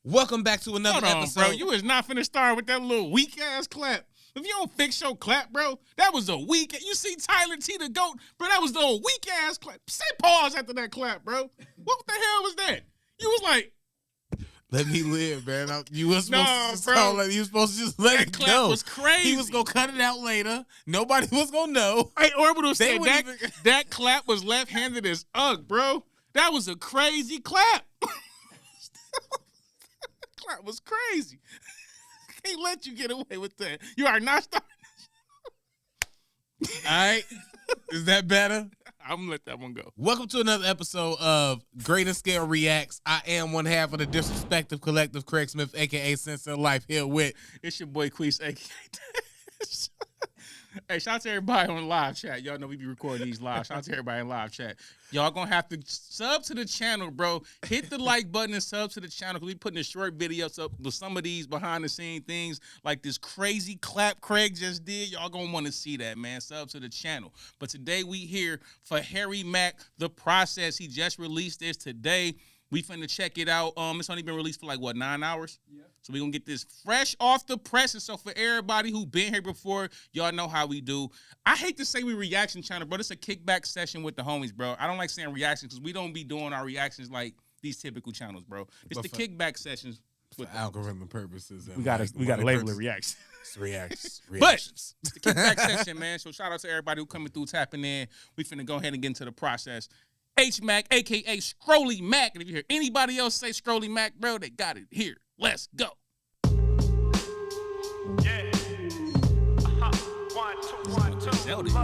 Welcome back to another episode. Bro. You was not finna start with that little weak-ass clap. If you don't fix your clap, bro, that was a weak... You see Tyler T, the GOAT, bro, that was the weak-ass clap. Say pause after that clap, bro. What the hell was that? You was like... Let me live, man. You was supposed to you was supposed to just let it clap go. Was crazy. He was gonna cut it out later. Nobody was gonna know. Hey, Orbital said that clap was left-handed as ugh, bro. That was a crazy clap. Clap was crazy. Can't let you get away with that. You are not starting. All right. Is that better? I'm gonna let that one go. Welcome to another episode of Greater Scale Reacts. I am one half of the Disrespective Collective, Craig Smith, aka Sense of Life, here with. It's your boy Queese, aka Hey, shout out to everybody on the live chat. Y'all know we be recording these live. Shout out to everybody in live chat. Y'all gonna have to sub to the channel, bro. Hit the like button and sub to the channel because we putting the short videos up with some of these behind the scene things like this crazy clap Craig just did. Y'all gonna want to see that, man. Sub to the channel. But today we here for Harry Mack, The Process. He just released this today. We finna check it out. It's only been released for like, what, 9 hours? Yeah. So we gonna get this fresh off the press. And so for everybody who been here before, y'all know how we do. I hate to say we reaction channel, bro. It's a kickback session with the homies, bro. I don't like saying reactions because we don't be doing our reactions like these typical channels, bro. It's the kickback sessions. For algorithm purposes. We gotta label it reactions. Reactions. But it's the kickback session, man. So shout out to everybody who coming through, tapping in. We finna go ahead and get into the process. H-Mack, a.k.a. Scrolly Mack. And if you hear anybody else say Scrolly Mack, bro, they got it here. Let's go. Yeah. 1, 2, 1, 2. Zelda. I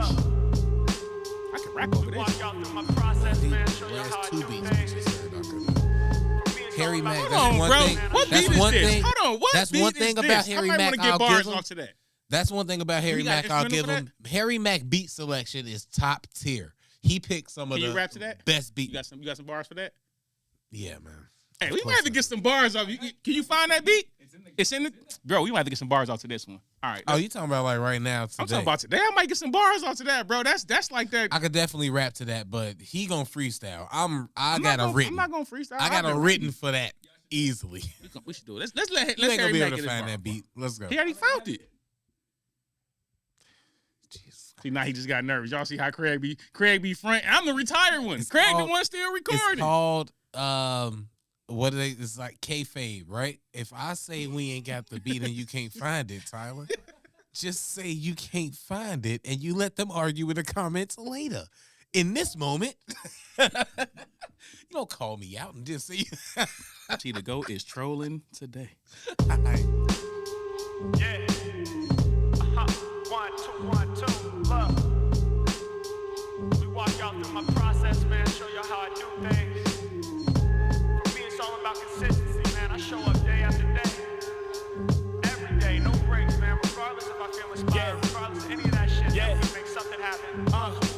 can rap over this. Walk y'all through my process, man. Show you how I do things. Harry Mack, Hold that's on, one bro. thing. What that's beat one is this? thing. Hold on, what That's beat one is thing this? about Harry I Mack. might want to get bars off to that. That's one thing about Harry Mack. I'll give instrumental him. Harry Mack beat selection is top tier. He picked some of the rap to that? best beat. You got some bars for that? Yeah, man. Hey, we might have to get some bars off. Can you find that beat? It's in the bro. We might have to get some bars off to this one. All right. Oh, you talking about like right now? Today. I'm talking about today. I might get some bars off to that, bro. That's like that. I could definitely rap to that, but he gonna freestyle. I got a written. I'm not gonna freestyle. I got a written for that easily. We should do it. Let's let You ain't gonna Harry be Mack able to get his find bar. that beat. Let's go. He already found it. Jeez. See, now he just got nervous. Y'all see how Craig be front. I'm the retired one. Craig the one still recording. It's called what are they? It's like kayfabe, right? If I say we ain't got the beat and you can't find it, Tyler, just say you can't find it and you let them argue in the comments later. In this moment, you don't call me out and just say. See, the GOAT is trolling today. Yeah. 1, 2, 1, 2. Look. We walk y'all through my process, man. Show y'all how I do things. For me, it's all about consistency, man. I show up day after day. Every day, no breaks, man. Regardless if I feel inspired, regardless of any of that shit, yeah. We make something happen.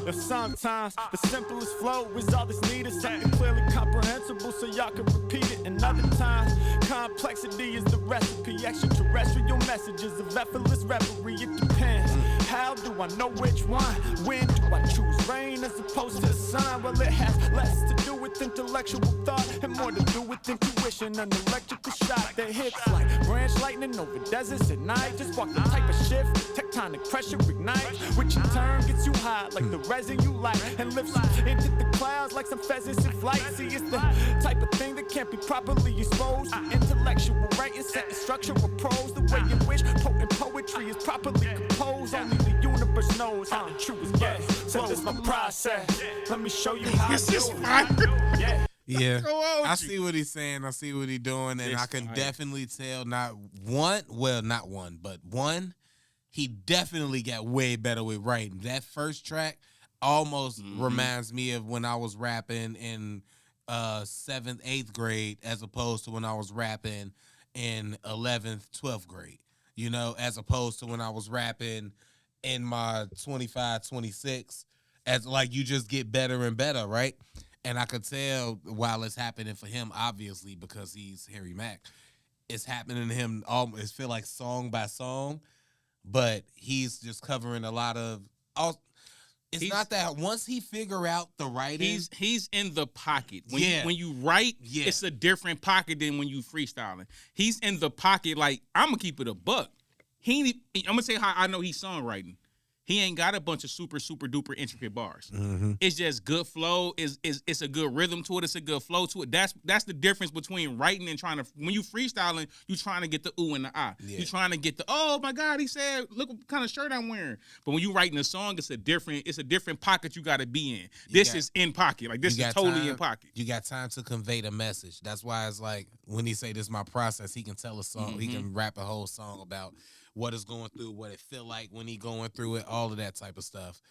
If sometimes the simplest flow is all that's needed, something clearly comprehensible so y'all can repeat it. And other times, complexity is the recipe. Extraterrestrial messages of effortless reverie. It depends. How do I know which one? When do I choose rain as opposed to the sun? Well, it has less to do with intellectual thought and more to do with intuition. An electrical shot that hits like branch lightning over deserts at night. Just walk the type of shift, tectonic pressure ignites, which in turn gets you high like the resin you light and lifts you into the clouds like some pheasants in flight. See, it's the type of thing that can't be properly exposed. Intellectual writing, setting structural prose, the way in which potent poetry is properly composed. Only the universe knows how the truth is get. So this my process. Let me show you how This I is do it. fire. Yeah, Go on I with you. see what he's saying. I see what he's doing, and I can definitely tell not one, but one, he definitely got way better with writing. That first track almost reminds me of when I was rapping in 7th, 8th grade as opposed to when I was rapping in 11th, 12th grade, you know, as opposed to when I was rapping in my 25, 26, as like you just get better and better, right? And I could tell while it's happening for him, obviously, because he's Harry Mack, it's happening to him almost, it feel like song by song, but he's just covering a lot of, It's not that once he figure out the writing, he's in the pocket. When you write, it's a different pocket than when you freestyling. He's in the pocket. Like, I'm gonna keep it a buck. I'm gonna say how I know he's songwriting. He ain't got a bunch of super duper intricate bars. Mm-hmm. It's just good flow. It's a good rhythm to it. It's a good flow to it. That's the difference between writing and trying to. When you freestyling, you trying to get the ooh and the ah. Yeah. You trying to get the oh my god, he said look what kind of shirt I'm wearing. But when you writing a song, it's a different pocket you got to be in. This is in pocket. Like this is totally in pocket. You got time to convey the message. That's why it's like when he say this is my process, he can tell a song. Mm-hmm. He can rap a whole song about what it's going through, what it feel like when he going through it, all of that type of stuff,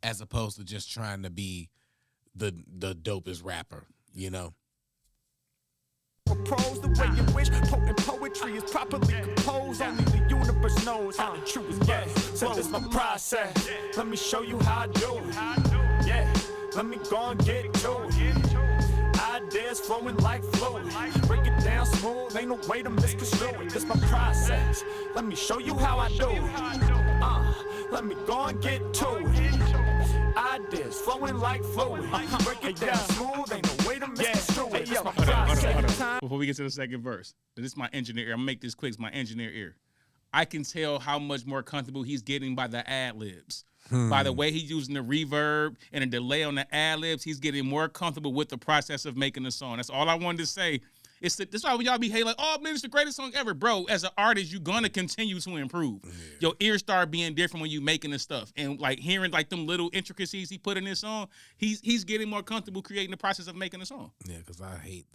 as opposed to just trying to be the dopest rapper, you know? Propose the way you wish, potent poetry is properly composed. Only the universe knows how the truth is get. So this my process. Let me show you how I do it. Yeah, let me go and get to it. Ideas flowing like fluid. Break it down smooth, ain't no way to misconstrue it. This my process. Let me show you how I do it. Let me go and get to it. Ideas flowing like fluid. Break it down smooth, ain't no way to misconstrue it. This my process. Before we get to the second verse, this is my engineer ear. I'm gonna make this quick. It's my engineer ear. I can tell how much more comfortable he's getting by the ad-libs. By the way he's using the reverb and a delay on the ad-libs, he's getting more comfortable with the process of making the song. That's all I wanted to say. That's why when y'all be hating like, oh man, it's the greatest song ever. Bro, as an artist, you're gonna continue to improve. Yeah. Your ears start being different when you making the stuff. And like hearing like them little intricacies he put in this song, he's getting more comfortable creating the process of making the song. Yeah, because I hate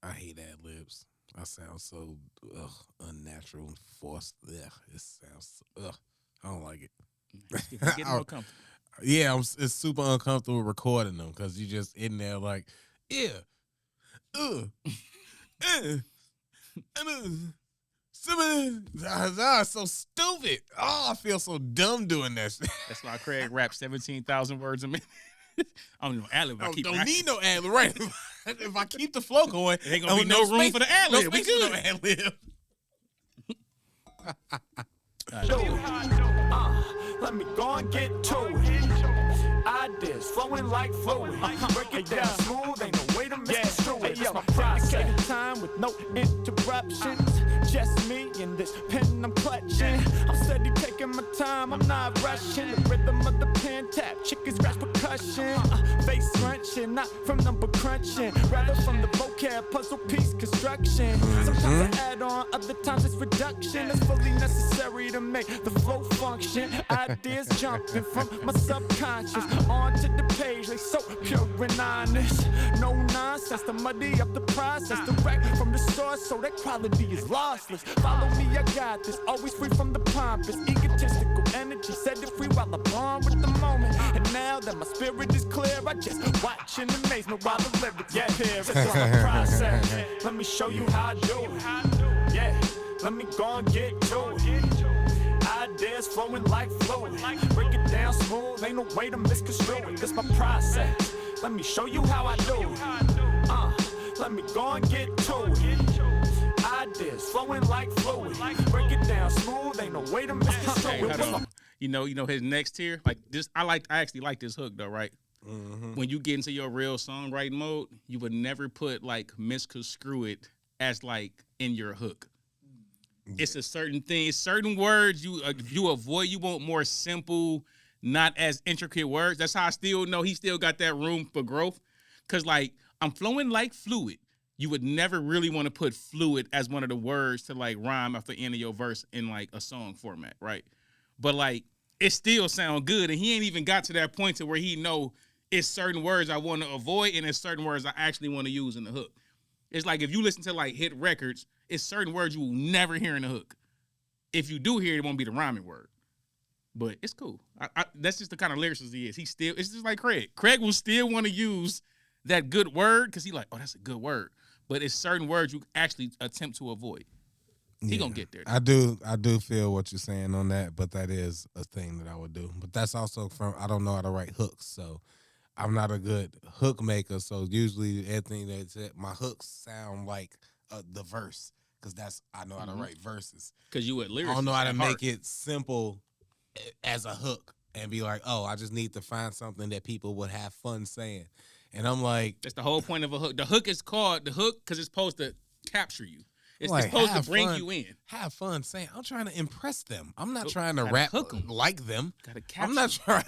ad-libs. I sound so unnatural and forced. It sounds I don't like it. Getting more comfortable. Yeah, it's super uncomfortable recording them because you just in there like, so stupid. Oh, I feel so dumb doing that. That's why Craig raps 17,000 words a minute. I don't know ad-lib. Don't need no ad-lib, right? If I keep the flow going, there ain't gonna be no room for the ad-lib. We good. No ad-lib. Let me go and get to it. Ideas flowing like fluid. Break it down smooth, ain't no way to misconstrue it. It's my process. Time with no interruptions. Just me and this pen I'm clutching. I'm steady taking my time, I'm not rushing. The rhythm of the pen tap, chicken scratch percussion. Face crunching, not from number crunching. Rather from the vocab, puzzle piece construction. Sometimes I add on, other times it's reduction. It's fully necessary to make the flow function. Ideas jumping from my subconscious onto the page, they so pure and honest. No nonsense to muddy up the process. Direct from the source, so that quality is lossless. Follow me, I got this. Always free from the pompous, egotistical energy. Set it free while I'm on with the moment. And now that my spirit is clear, I just watch in amazement while the lyrics appear. It's all a process. Let me show you how I do it. Yeah, let me go and get to it. Ideas flowing like fluid. Break it down smooth, ain't no way to misconstrue it. This my process. Let me show you how I do it. Let me go and get to it. Ideas flowing like fluid. Break it down smooth, ain't no way to misconstrue it. You know his next tier, like this. I actually like this hook though, right? Mm-hmm. When you get into your real songwriting mode, you would never put like misconstrue it as like in your hook. It's a certain thing, certain words you avoid. You want more simple, not as intricate words. That's how I still know he still got that room for growth. Cause like I'm flowing like fluid. You would never really want to put fluid as one of the words to like rhyme after the end of your verse in like a song format, right? But like it still sound good, and he ain't even got to that point to where he know it's certain words I want to avoid and it's certain words I actually want to use in the hook. It's like if you listen to like hit records, it's certain words you will never hear in the hook. If you do hear it, it won't be the rhyming word. But it's cool. That's just the kind of lyricist he is. It's just like Craig. Craig will still want to use that good word because he like, oh, that's a good word. But it's certain words you actually attempt to avoid. He gonna get there. I do feel what you're saying on that, but that is a thing that I would do. But that's also from I don't know how to write hooks, so I'm not a good hook maker. So usually everything that's my hooks sound like the verse because I know how to write verses. Because you at lyrics. I don't know how to make it simple as a hook. and be like, oh, I just need to find something that people would have fun saying. And I'm like, That's the whole point of a hook. The hook is called the hook because it's supposed to capture you. It's like, supposed to bring fun, you in. Have fun saying. I'm trying to impress them. I'm not trying to gotta rap hook 'em. like them. Gotta capture.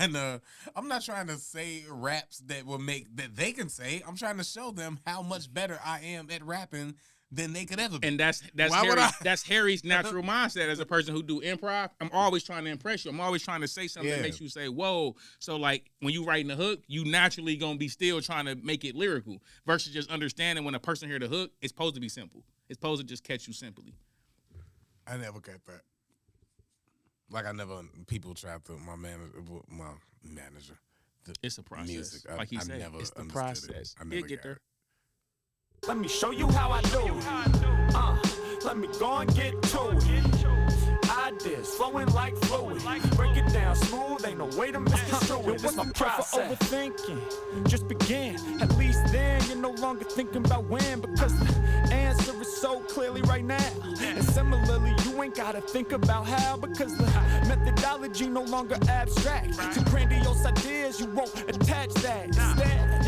I'm not trying to say raps that will make that they can say. I'm trying to show them how much better I am at rapping than they could ever be. And that's that's Harry's natural mindset as a person who do improv. I'm always trying to impress you. I'm always trying to say something that makes you say, whoa. So like when you writing the hook, you naturally gonna be still trying to make it lyrical versus just understanding when a person hear the hook, it's supposed to be simple. It's supposed to just catch you simply. I never got that. Like people try to my manager. It's a process. Music. Like he said, it's the process. He'll get there. Let me show you how I do. Let me go and get to it. Ideas flowing like fluid. Break it down smooth, ain't no way to misconstrue it. This my process. Overthinking, just begin. At least then you're no longer thinking about when, because the answer is so clearly right now. And similarly, you ain't gotta think about how, because the methodology no longer abstract. To grandiose ideas, you won't attach that. Instead,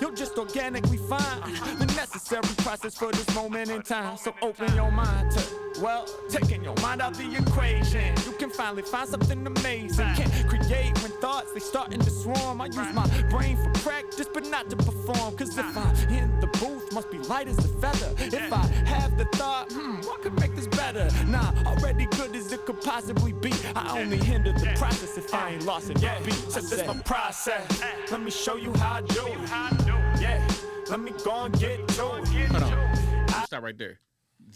you'll just organically find the necessary process for this moment in time. So open your mind to, well, taking your mind out the equation. You can finally find something amazing. Can't create when thoughts, they starting to swarm. I use my brain for practice, but not to perform. Cause if I'm in the booth, must be light as a feather. If I have the thought, what could make this better? Nah, already good as it could possibly be. I only hinder the process if I ain't lost in the beat. So this my process. Let me show you how I do it. Yeah, let me go and get to it. Hold on. Stop right there.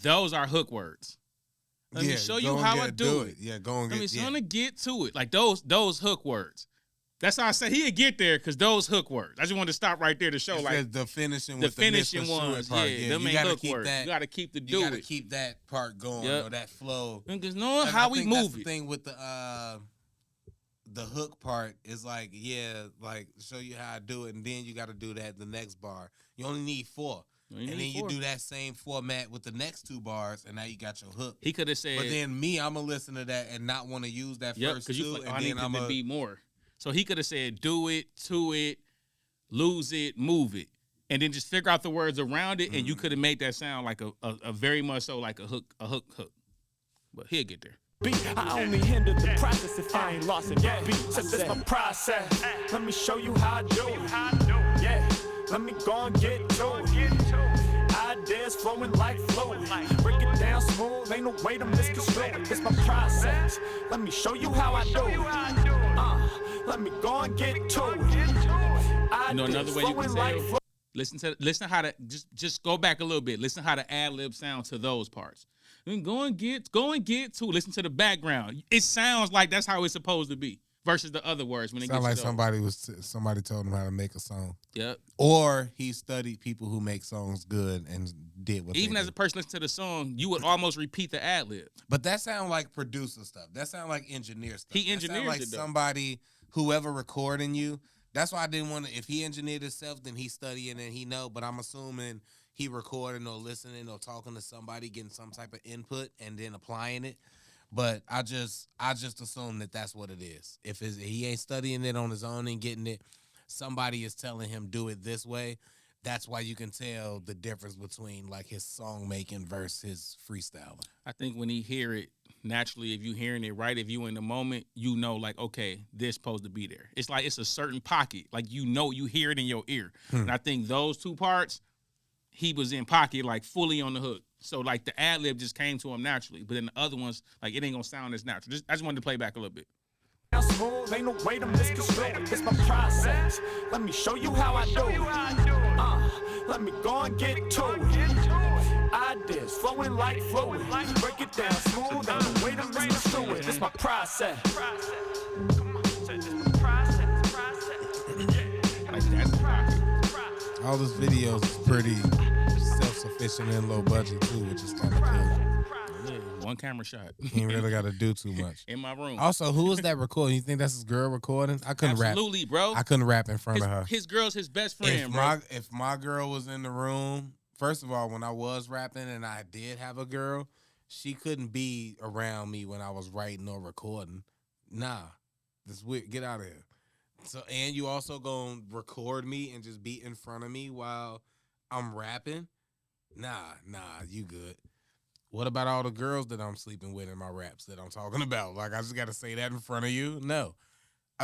Those are hook words. Let me show you how I do it. Yeah, go and Let me get it. Get to it. Like those hook words. That's how I say he'd get there because those hook words. I just wanted to stop right there to show like the finishing the with finishing the ones. part. Yeah, them ain't hook words. You got to keep the do You got to it. keep that part going or that flow. Because knowing how we move that's the thing with the hook part is like, like show you how I do it, and then you got to do that the next bar. You only need 4. And then you do that same format with the next 2 bars, and now you got your hook. He could have said. But then me, I'm going to listen to that and not want to use that first 2. Because you like, and I need to be more. So he could have said, do it, to it, lose it, move it. And then just figure out the words around it, and you could have made that sound like a very much so like a hook. But he'll get there. I only hinder the process if I ain't lost in the beat. So this my process. Let me show you how I do it. Yeah, let me go and get to it. Ideas flowing like fluid. Break it down smooth, ain't no way to misconstrue it. This my process. Let me show you how I do it. Let me go and get to it. You know another way you can say it? Listen how to just go back a little bit. Listen how the ad lib sound to those parts. Then go and get to. Listen to the background. It sounds like that's how it's supposed to be versus the other words when it sounds gets like somebody told him how to make a song. Yep. Or he studied people who make songs good and did what. Even as a person listening to the song, you would almost repeat the ad lib. But that sounds like producer stuff. That sounds like engineer stuff. He engineers like it though. Somebody, whoever recording you. That's why I didn't want to. If he engineered himself, then he's studying and he know. But I'm assuming he recording or listening or talking to somebody, getting some type of input and then applying it. But I just assume that that's what it is. If he ain't studying it on his own and getting it, somebody is telling him do it this way. That's why you can tell the difference between like his song making versus his freestyling. I think when he hear it, naturally, if you hearing it right, if you in the moment, you know like, okay, this supposed to be there. It's like it's a certain pocket. Like you know you hear it in your ear. And I think those 2 parts, he was in pocket, like fully on the hook. So like the ad lib just came to him naturally. But then the other ones, like it ain't gonna sound as natural. I just wanted to play back a little bit. Smooth, ain't no way to misconstrue it. This my process. Let me show you how I do it. Let me go and get to it. Ideas flowing like fluid. Break it down smooth, ain't no way to misconstrue it. This my process. Come on, say this my process. Like that's the pocket. All this videos is pretty self-sufficient and low budget too, which is kind of cool. Yeah, one camera shot. He ain't really got to do too much. In my room. Also, who was that recording? You think that's his girl recording? I couldn't rap. Absolutely, bro. I couldn't rap in front of her. His girl's his best friend, bro. If my girl was in the room, first of all, when I was rapping and I did have a girl, she couldn't be around me when I was writing or recording. Nah. This weird. Get out of here. So, and you also gonna record me and just be in front of me while I'm rapping? Nah, you good. What about all the girls that I'm sleeping with in my raps that I'm talking about? Like, I just got to say that in front of you? No.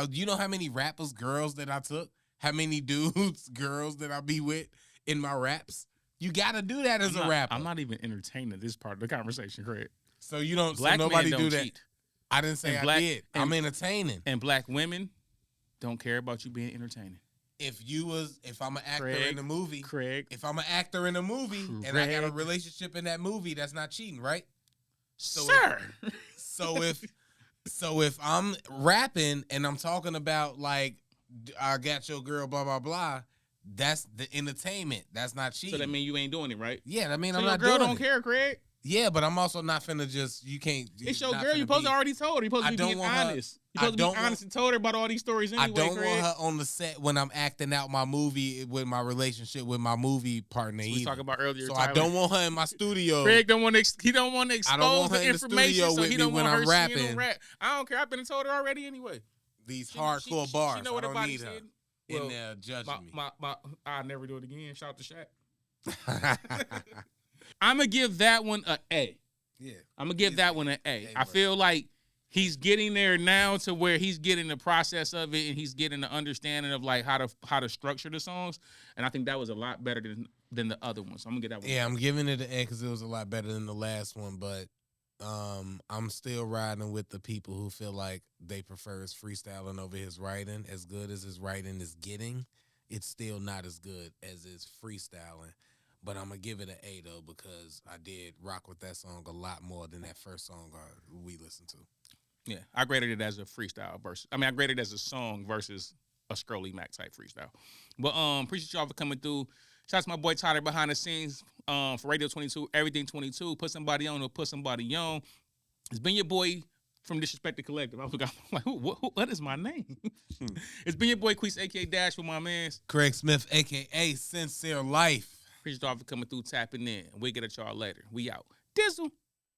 You know how many rappers, girls that I took? How many dudes, girls that I be with in my raps? You got to do that as a rapper. I'm not even entertaining this part of the conversation, Craig. So you don't. Black so nobody men don't do that. cheat. I didn't say I did. I'm entertaining. And black women don't care about you being entertaining. If I'm an actor in the movie, if I'm an actor in a movie and I got a relationship in that movie, that's not cheating, right? So Sir. So if I'm rapping and I'm talking about like I got your girl, blah blah blah, that's the entertainment. That's not cheating. So that means you ain't doing it, right? Yeah, I mean so I'm your not girl doing don't it. care, Craig. Yeah, but I'm also not finna just. You can't. It's your girl. You supposed to already told her. You supposed to be being honest. You supposed to be honest and told her about all these stories anyway. I don't Craig. want her on the set when I'm acting out my movie with my relationship with my movie partner. We talked about earlier. So Tyler. I don't want her in my studio. Craig don't want to. He don't want to expose the information, so he don't want her rapping. Rap. I don't care. I've been told her already anyway. These hardcore bars. She know what I don't need her said. in there judging me. I'll never do it again. Shout out to Shaq. I'm gonna give that one an A. Yeah, I'm gonna give that one an A. I feel like he's getting there now to where he's getting the process of it and he's getting the understanding of like how to structure the songs. And I think that was a lot better than the other one. So I'm gonna get that one. Yeah, I'm giving it an A because it was a lot better than the last one. But I'm still riding with the people who feel like they prefer his freestyling over his writing. As good as his writing is getting, it's still not as good as his freestyling. But I'm going to give it an A, though, because I did rock with that song a lot more than that first song we listened to. Yeah, I graded it as a freestyle versus. I graded it as a song versus a Scrolly Mack type freestyle. But appreciate y'all for coming through. Shout out to my boy Tyler behind the scenes for Radio 22, Everything 22. Put somebody on or put somebody on. It's been your boy from Disrespected Collective. I forgot. Like, what is my name? It's been your boy Queese, a.k.a. Dash, with my mans. Craig Smith, a.k.a. Sincere Life. Appreciate y'all for coming through, tapping in. We'll get at y'all later. We out. Dizzle.